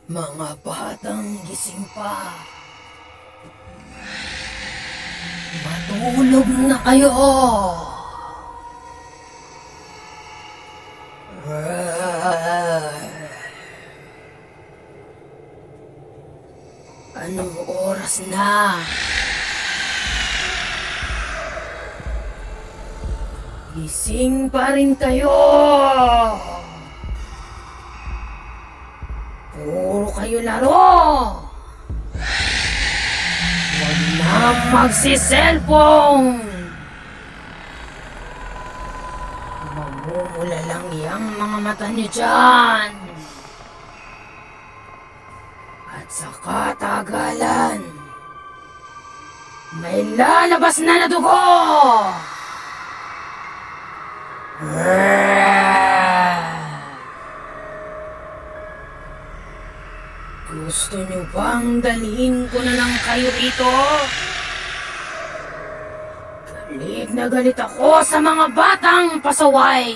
Mga batang gising pa. Matulog na kayo. Anong oras na? Gising pa rin kayo. Puro kayo laro. Huwag na magsi-cellphone. Mamumula lang yang mga mata niyo dyan. At sa katagalan, may lalabas na dugo. Gusto niyo bang dalhin ko na lang kayo rito? Galit na galit ako sa mga batang pasaway.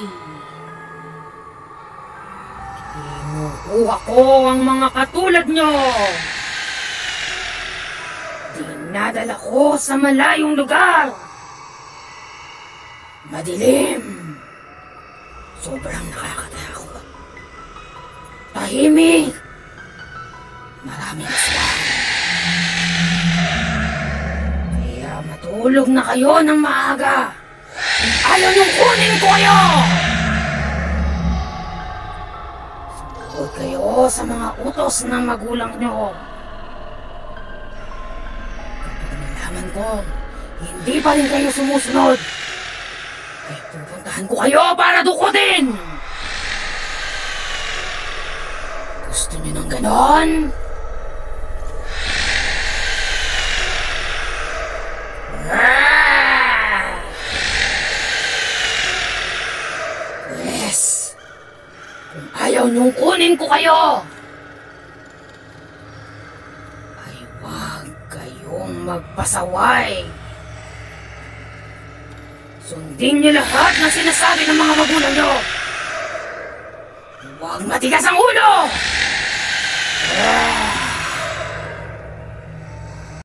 Kinukuha ko ang mga katulad nyo. Dinadala ko sa malayong lugar. Madilim. Sobrang nakakatakot. Tahimik. Maraming aswang. Kaya matulog na kayo ng maaga. Kung ayaw niyong kunin ko kayo! Sumunod kayo sa mga utos ng magulang niyo. Kapag nalaman ko, hindi pa rin kayo sumusunod, ay pupuntahan ko kayo para dukutin! Gusto niyo ng ganon? Yes! Kung ayaw niyong kunin ko kayo, ay huwag kayong magpasaway. Sundin niyo lahat ng sinasabi ng mga magulang niyo. Huwag matigas ang ulo!